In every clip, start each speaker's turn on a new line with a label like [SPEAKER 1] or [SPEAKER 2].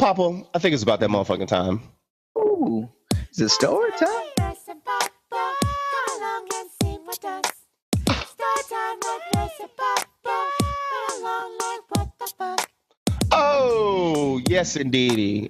[SPEAKER 1] Papa, I think it's about that motherfucking time.
[SPEAKER 2] Ooh, is it story time?
[SPEAKER 1] Oh, yes, indeedy.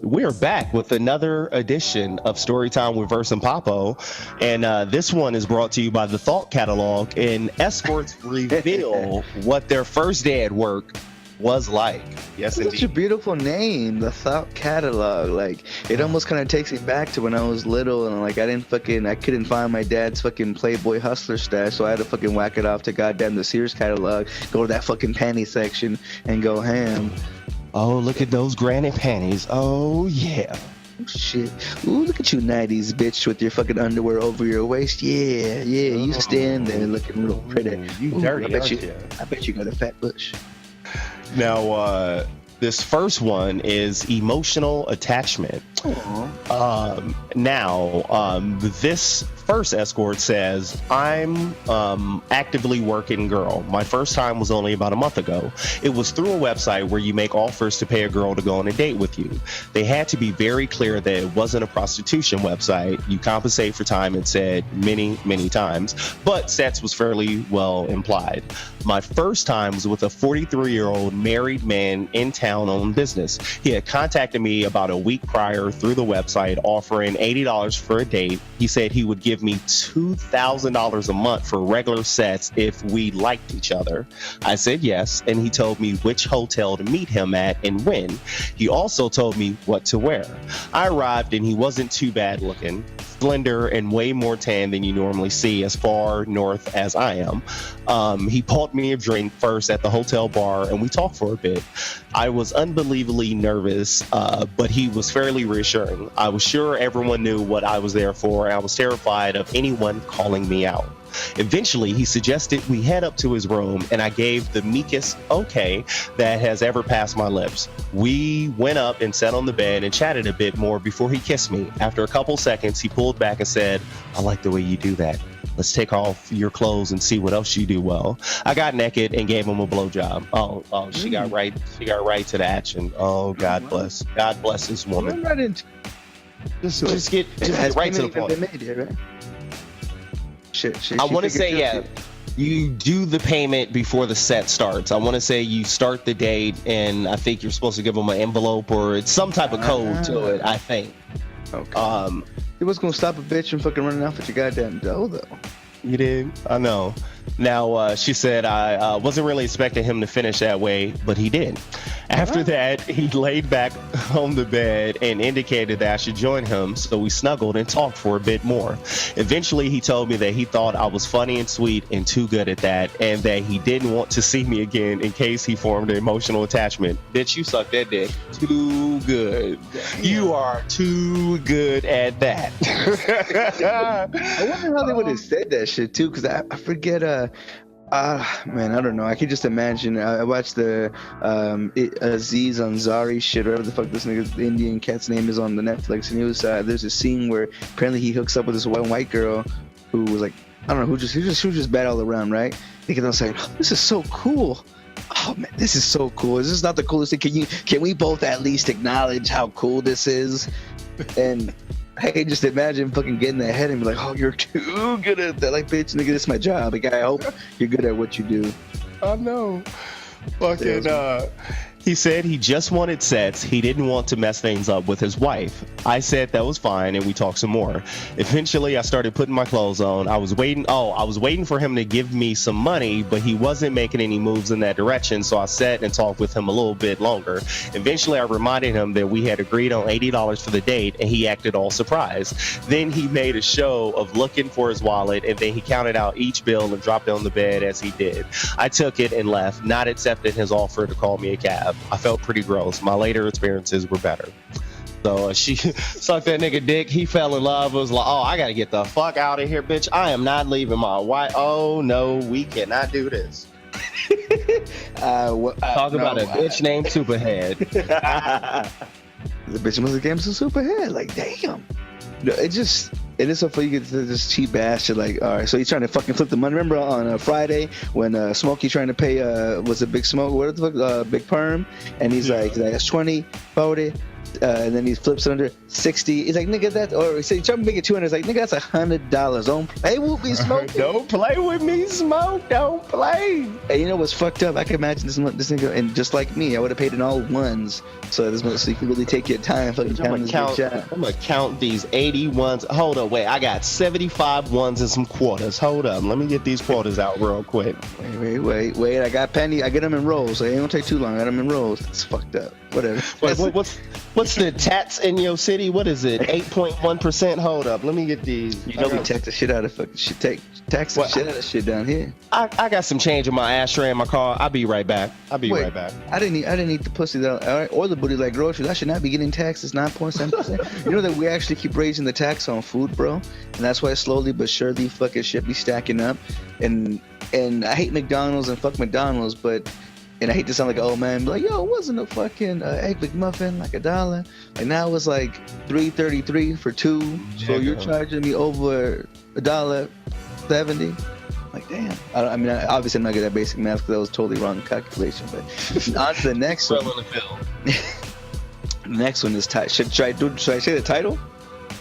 [SPEAKER 1] We're back with another edition of Storytime with Verse and Papo. And this one is brought to you by the Thought Catalog. And escorts reveal what their first day at work was like. Yes, indeed.
[SPEAKER 2] Such a beautiful name, the Thought Catalog. Like, it almost kind of takes me back to when I was little and like I couldn't find my dad's fucking Playboy Hustler stash, so I had to fucking whack it off to goddamn the Sears catalog, go to that fucking panty section and go ham.
[SPEAKER 1] Oh, look at those granite panties. Oh, yeah.
[SPEAKER 2] Oh, shit. Ooh, look at you 90s bitch with your fucking underwear over your waist. Yeah, you stand there looking real pretty.
[SPEAKER 1] You dirty,
[SPEAKER 2] I bet you got a fat bush.
[SPEAKER 1] Now, this first one is emotional attachment. This first escort says, I'm actively working girl. My first time was only about a month ago. It was through a website where you make offers to pay a girl to go on a date with you. They had to be very clear that it wasn't a prostitution website. You compensate for time, it said many, many times, but sex was fairly well implied. My first time was with a 43-year-old married man in town on business. He had contacted me about a week prior through the website offering $80 for a date. He said he would give me $2,000 a month for regular sets if we liked each other. I said yes, and he told me which hotel to meet him at and when. He also told me what to wear. I arrived and he wasn't too bad looking, slender and way more tan than you normally see as far north as I am. He bought me a drink first at the hotel bar and we talked for a bit. I was unbelievably nervous, but he was fairly reassuring. I was sure everyone knew what I was there for, and I was terrified of anyone calling me out. Eventually, he suggested we head up to his room, and I gave the meekest okay that has ever passed my lips. We went up and sat on the bed and chatted a bit more before he kissed me. After a couple seconds, he pulled back and said, I like the way you do that. Let's take off your clothes and see what else you do well. I got naked and gave him a blowjob. Oh, she got right to the action. Oh, God bless this woman. Just get right to the point.
[SPEAKER 2] Made it, right?
[SPEAKER 1] I want to say, yeah, you do the payment before the set starts. I want to say you start the date, and I think you're supposed to give them an envelope or it's some type of code to it, I think.
[SPEAKER 2] Okay. It was going to stop a bitch from fucking running off with your goddamn dough, though.
[SPEAKER 1] You did? I know. Now, she said I wasn't really expecting him to finish that way, but he did. After that, he laid back on the bed and indicated that I should join him, so we snuggled and talked for a bit more. Eventually, he told me that he thought I was funny and sweet and too good at that, and that he didn't want to see me again in case he formed an emotional attachment. Bitch, you suck that dick. Too good. Damn. You are too good at that.
[SPEAKER 2] I wonder how they would have said that shit, too, because I forget... man, I don't know. I could just imagine. I watched the Aziz Ansari shit, whatever the fuck this nigga, the Indian cat's name is on the Netflix, and he was there's a scene where apparently he hooks up with this white girl who was like, I don't know, she was just bad all around, right? They kept on saying, oh, "This is so cool." Oh man, this is so cool. Is this not the coolest thing? Can we both at least acknowledge how cool this is? And I can just imagine fucking getting that head and be like, oh, you're too good at that. Like, bitch, nigga, this is my job. Like, I hope you're good at what you do.
[SPEAKER 1] I know. Fucking, he said he just wanted sex. He didn't want to mess things up with his wife. I said that was fine, and we talked some more. Eventually, I started putting my clothes on. I was waiting for him to give me some money, but he wasn't making any moves in that direction, so I sat and talked with him a little bit longer. Eventually, I reminded him that we had agreed on $80 for the date, and he acted all surprised. Then he made a show of looking for his wallet, and then he counted out each bill and dropped it on the bed as he did. I took it and left, not accepting his offer to call me a cab. I felt pretty gross. My later experiences were better. So she sucked that nigga dick. He fell in love. Was like, oh, I gotta get the fuck out of here, bitch. I am not leaving my wife. Oh no, we cannot do this. Talk about a bitch named Superhead.
[SPEAKER 2] The bitch was a game of Superhead. Like, damn. No, it is so funny you get this cheap ass shit. Like, all right, so he's trying to fucking flip the money. Remember on Friday when Smokey trying to pay was it Big Smoke? What the fuck? Big Perm, and he's like that's 20, 40. And then he flips it under 60. He's like, nigga, that, or he said, trying to make it 200. He's like, nigga, that's $100. Don't play with me, Smoke.
[SPEAKER 1] Don't play with me, Smoke. Don't play.
[SPEAKER 2] And you know what's fucked up? I can imagine this nigga, and just like me, I would have paid in all ones. So you can really take your time.
[SPEAKER 1] I'm gonna count these 80 ones. Hold up, wait. I got 75 ones and some quarters. Hold up. Let me get these quarters out real quick.
[SPEAKER 2] Wait. I got penny. I get them in rolls. So it ain't gonna take too long. I got them in rolls. It's fucked up. Whatever.
[SPEAKER 1] What's the tats in your city? What is it? 8.1%. Hold up. Let me get these.
[SPEAKER 2] You know we tax the shit out of fucking shit. Tax the shit out of shit down here.
[SPEAKER 1] I got some change in my ashtray in my car. I'll be right back. I didn't
[SPEAKER 2] eat the pussy though, all right, or the booty like groceries. I should not be getting taxed. It's 9.7%. You know that we actually keep raising the tax on food, bro, and that's why slowly but surely fucking shit be stacking up. And I hate McDonald's and fuck McDonald's, but. And I hate to sound like an old man, but like, yo, it wasn't a fucking egg McMuffin like $1. Like now it's like $3.33 for two. So you're charging me over $1.70. Like damn. I mean, obviously I'm not good at basic math because that was totally wrong calculation. But on to the next one. The next one is tight. Should I say the title?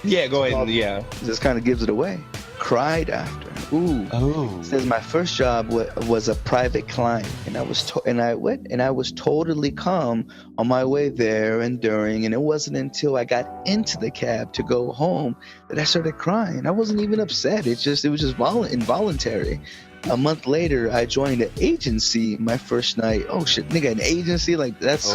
[SPEAKER 1] Yeah, go ahead. Yeah.
[SPEAKER 2] This kind of gives it away. Cried after. Ooh. Oh. It says my first job was a private client, and I was totally calm on my way there and during, and it wasn't until I got into the cab to go home that I started crying. I wasn't even upset. It was just involuntary. A month later, I joined an agency my first night. Oh shit, nigga, an agency? Like that's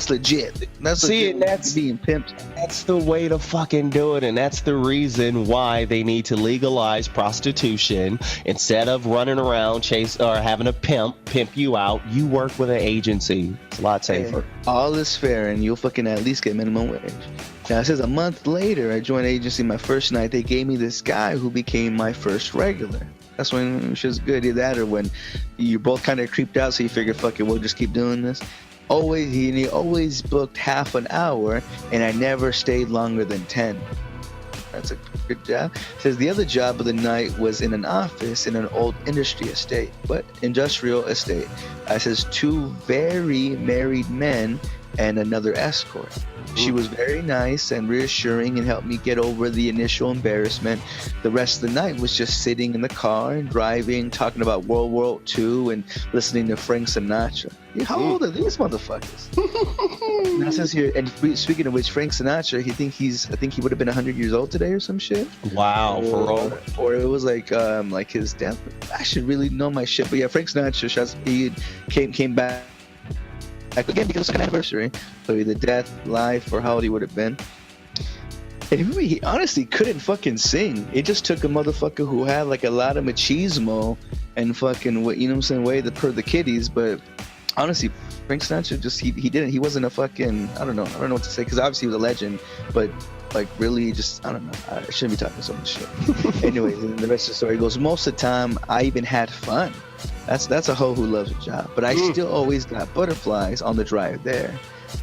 [SPEAKER 2] legit. That's being pimped.
[SPEAKER 1] That's the way to fucking do it, and that's the reason why they need to legalize prostitution. Instead of running around chase or having a pimp you out, you work with an agency. It's a lot safer.
[SPEAKER 2] Hey, all is fair, and you'll fucking at least get minimum wage. Now it says a month later, I joined agency my first night. They gave me this guy who became my first regular. That's when shit's good. Either that or when you're both kind of creeped out, so you figure, fuck it, we'll just keep doing this. He always booked half an hour, and I never stayed longer than 10. That's a good job. It says the other job of the night was in an office in an old industrial estate. It says 2 very married men and another escort. She was very nice and reassuring and helped me get over the initial embarrassment. The rest of the night was just sitting in the car and driving, talking about World War II and listening to Frank Sinatra. How old are these motherfuckers? Now it says here, and speaking of which, Frank Sinatra, I think he would have been 100 years old today or some shit.
[SPEAKER 1] Wow, for real.
[SPEAKER 2] Or it was like his death. I should really know my shit. But yeah, Frank Sinatra, he came back. Again, because it's an anniversary, so either death, life, or how old he would have been. And he honestly couldn't fucking sing. It just took a motherfucker who had like a lot of machismo and fucking, you know what I'm saying, way per the kiddies. But honestly, Frank Sinatra he wasn't a fucking, I don't know what to say, because obviously he was a legend, but like really just, I don't know, I shouldn't be talking so much shit. Anyways, and the rest of the story goes, most of the time I even had fun. That's a hoe who loves a job, but I still always got butterflies on the drive there.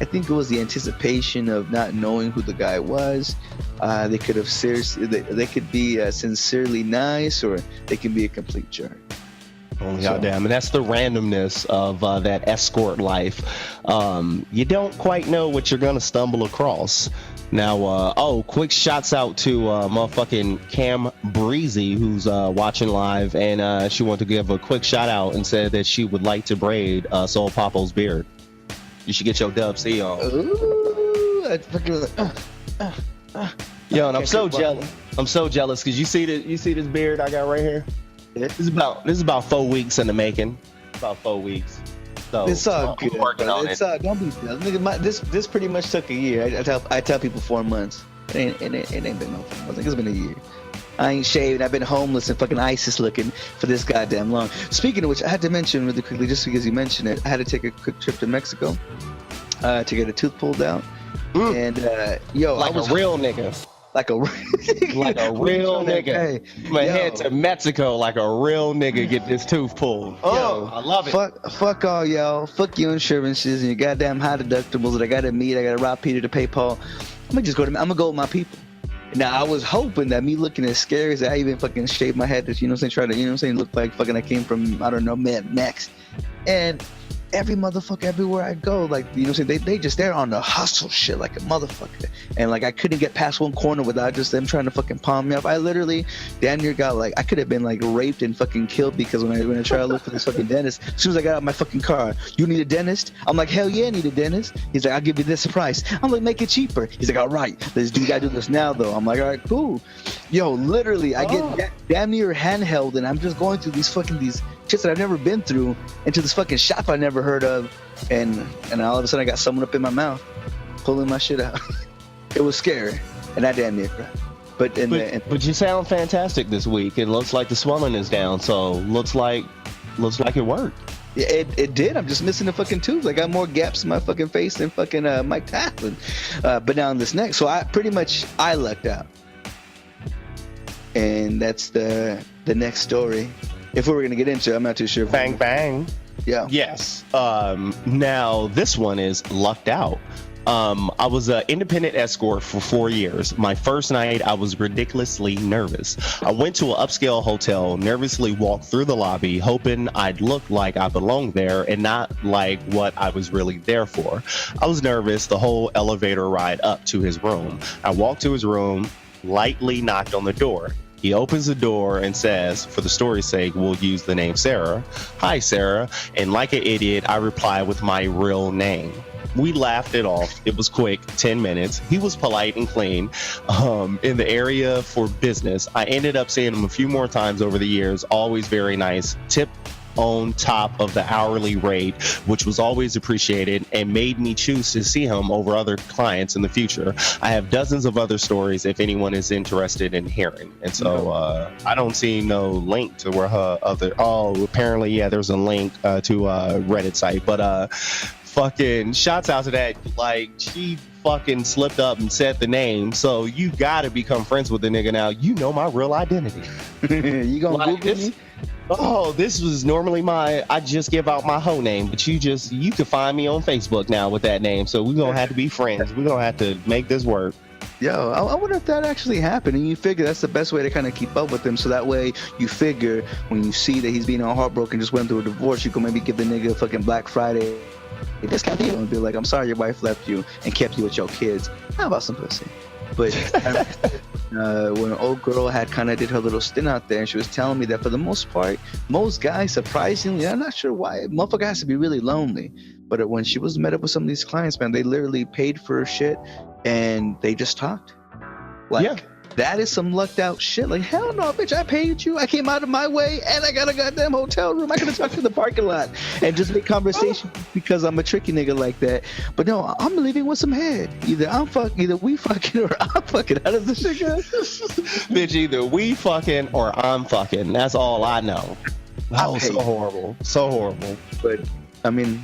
[SPEAKER 2] I think it was the anticipation of not knowing who the guy was. They could be sincerely nice, or they can be a complete jerk.
[SPEAKER 1] Oh, goddamn. And that's the randomness of that escort life. You don't quite know what you're gonna stumble across. Now, quick shouts out to motherfucking Cam Breezy, who's watching live, and she wanted to give a quick shout out and said that she would like to braid Soul Papo's beard. You should get your Dub C on.
[SPEAKER 2] Ooh, I fucking
[SPEAKER 1] Yo, and I'm so jealous. I'm so jealous because you see this beard I got right here. This is about 4 weeks in the making. About 4 weeks. So
[SPEAKER 2] it's all good.
[SPEAKER 1] Working on it.
[SPEAKER 2] Don't be jealous. Nigga, this pretty much took a year. I tell people 4 months. It ain't been no 4 months. I think it's been a year. I ain't shaved. I've been homeless and fucking ISIS looking for this goddamn long. Speaking of which, I had to mention really quickly, just because you mentioned it, I had to take a quick trip to Mexico to get a tooth pulled out. And
[SPEAKER 1] like a real nigga.
[SPEAKER 2] Like a real
[SPEAKER 1] nigga. Hey, head to Mexico like a real nigga get this tooth pulled. Oh, I love it.
[SPEAKER 2] Fuck all y'all. Fuck your insurances and your goddamn high deductibles that I gotta meet. I gotta rob Peter to pay Paul. I'm gonna go with my people. Now I was hoping that me looking as scary as I even fucking shaved my head, you know what I'm saying, try to, you know what I'm saying, look like fucking I came from, I don't know, Mad Max. And every motherfucker everywhere I go, like, you know what I'm saying, they just, they're on the hustle shit like a motherfucker. And like I couldn't get past one corner without just them trying to fucking palm me up. I literally damn near got like, I could have been like raped and fucking killed because when I tried to look for this fucking dentist, as soon as I got out of my fucking car, you need a dentist? I'm like, hell yeah, I need a dentist. He's like, I'll give you this price. I'm like, make it cheaper. He's like, all right, you gotta do this now though. I'm like, all right, cool. Yo, literally, I get damn near handheld and I'm just going through these shits that I've never been through into this fucking shop I never heard of, and all of a sudden I got someone up in my mouth pulling my shit out. It was scary, and I damn near cried. But
[SPEAKER 1] you sound fantastic this week. It looks like the swelling is down, so looks like it worked.
[SPEAKER 2] Yeah, it did. I'm just missing the fucking tooth. I got more gaps in my fucking face than fucking Mike Tacklin. But now on this neck, so I lucked out, and that's the next story. If we were gonna get into it, I'm not too sure.
[SPEAKER 1] Bang bang.
[SPEAKER 2] Yeah.
[SPEAKER 1] Yes. Now this one is lucked out. I was an independent escort for 4 years. My first night, I was ridiculously nervous. I went to an upscale hotel, nervously walked through the lobby, hoping I'd look like I belonged there and not like what I was really there for. I was nervous the whole elevator ride up to his room. I walked to his room, lightly knocked on the door. He opens the door and says, for the story's sake, we'll use the name Sarah. Hi, Sarah. And like an idiot, I reply with my real name. We laughed it off. It was quick, 10 minutes. He was polite and clean. In the area for business, I ended up seeing him a few more times over the years. Always very nice. Tip on top of the hourly rate, which was always appreciated and made me choose to see him over other clients in the future. I have dozens of other stories if anyone is interested in hearing. And so I don't see no link to where her other, apparently, yeah, there's a link to a Reddit site, but fucking shouts out to that. Like, she fucking slipped up and said the name, so you gotta become friends with the nigga now. You know my real identity.
[SPEAKER 2] You gonna
[SPEAKER 1] like,
[SPEAKER 2] Google me?
[SPEAKER 1] Oh, this was normally I just give out my whole name, but you can find me on Facebook now with that name, so we're gonna have to be friends. We're gonna have to make this work.
[SPEAKER 2] Yo, I wonder if that actually happened, and you figure that's the best way to kind of keep up with him, so that way you figure when you see that he's being all heartbroken, just went through a divorce, you can maybe give the nigga a fucking Black Friday discount deal and be like, I'm sorry your wife left you and kept you with your kids. How about some pussy? But when an old girl had kind of did her little stint out there, and she was telling me that for the most part, most guys, surprisingly, I'm not sure why, motherfucker has to be really lonely. But when she was met up with some of these clients, man, they literally paid for her shit and they just talked. Like, yeah. That is some lucked out shit. Like, hell no, bitch, I paid you. I came out of my way and I got a goddamn hotel room. I could have talked in the parking lot and just make conversation because I'm a tricky nigga like that. But no, I'm leaving with some head. Either we fucking or I'm fucking. How does this shit go?
[SPEAKER 1] Bitch, either we fucking or I'm fucking. That's all I know. Oh, so horrible. So horrible.
[SPEAKER 2] But, I mean,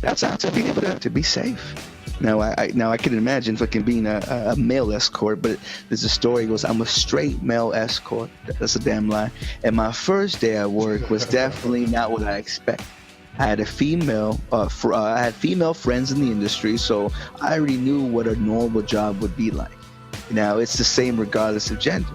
[SPEAKER 2] that's out to be able to be safe. Now I can imagine fucking being a male escort, but there's a story goes, I'm a straight male escort. That's a damn lie. And my first day at work was definitely not what I expected. I had female friends in the industry, so I already knew what a normal job would be like. Now it's the same regardless of gender.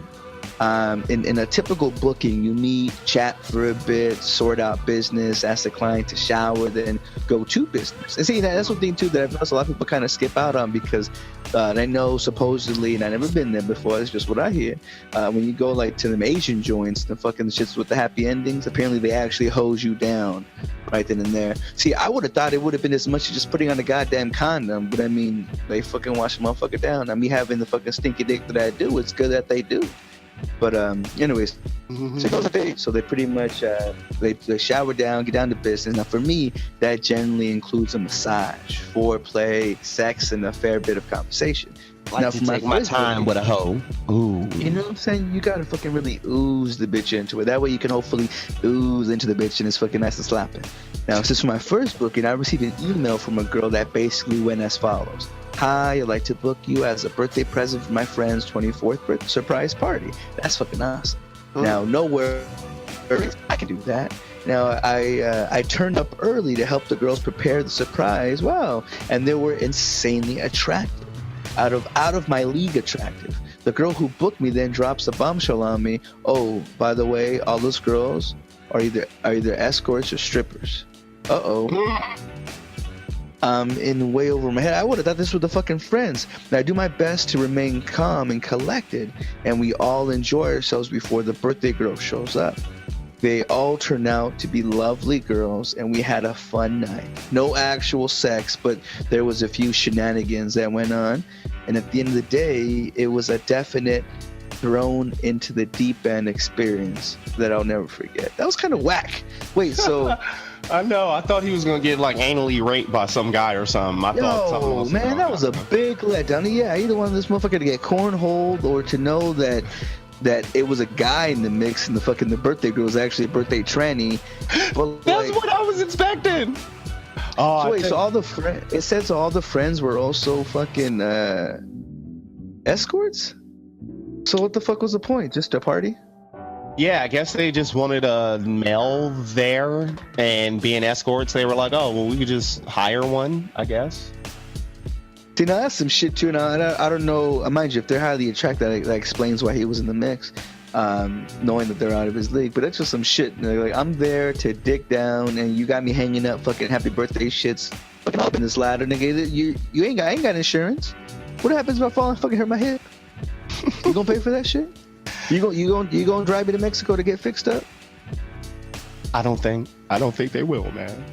[SPEAKER 2] In a typical booking, you meet, chat for a bit, sort out business, ask the client to shower, then go to business. And see, that's one thing too that I've noticed a lot of people kind of skip out on because they know supposedly, and I've never been there before, it's just what I hear, when you go like to them Asian joints, the fucking shits with the happy endings, apparently they actually hose you down right then and there. See, I would have thought it would have been as much as just putting on a goddamn condom, but I mean, they fucking wash the motherfucker down. Now, me having the fucking stinky dick that I do, it's good that they do. But anyways, so they pretty much they shower down, get down to business. Now for me, that generally includes a massage, foreplay, sex, and a fair bit of conversation.
[SPEAKER 1] Now for my time with a hoe. Ooh.
[SPEAKER 2] You know what I'm saying? You gotta fucking really ooze the bitch into it. That way you can hopefully ooze into the bitch and it's fucking nice and slapping. Now since for my first booking, I received an email from a girl that basically went as follows. Hi, I'd like to book you as a birthday present for my friend's 24th surprise party. That's fucking awesome. Now, nowhere I can do that. Now, I turned up early to help the girls prepare the surprise. Wow. And they were insanely attractive. out of my league attractive. The girl who booked me then drops a bombshell on me. Oh, by the way, all those girls are either escorts or strippers. In way over my head. I would have thought this were the fucking friends. And I do my best to remain calm and collected, and we all enjoy ourselves before the birthday girl shows up. They all turn out to be lovely girls, and we had a fun night. No actual sex, but there was a few shenanigans that went on. And at the end of the day, it was a definite thrown into the deep end experience that I'll never forget. That was kind of whack. Wait, so...
[SPEAKER 1] I know. I thought he was gonna get like anally raped by some guy or something. I thought something else.
[SPEAKER 2] Man, that was a big letdown. Yeah, either one of this motherfucker to get cornholed or to know that it was a guy in the mix and the birthday girl was actually a birthday tranny. But
[SPEAKER 1] that's what I was expecting.
[SPEAKER 2] Oh, so wait, so it says all the friends were also fucking escorts? So what the fuck was the point? Just a party?
[SPEAKER 1] Yeah, I guess they just wanted a male there, and being escorts, they were like, oh, well, we could just hire one, I guess.
[SPEAKER 2] See, now that's some shit too. Now, I don't know, mind you, if they're highly attracted, that explains why he was in the mix, knowing that they're out of his league. But that's just some shit. Like, I'm there to dick down, and you got me hanging up fucking happy birthday shits fucking up in this ladder, nigga. You ain't got insurance. What happens if I fall and fucking hurt my hip? You gonna pay for that shit? You gonna drive me to Mexico to get fixed up?
[SPEAKER 1] I don't think they will, man.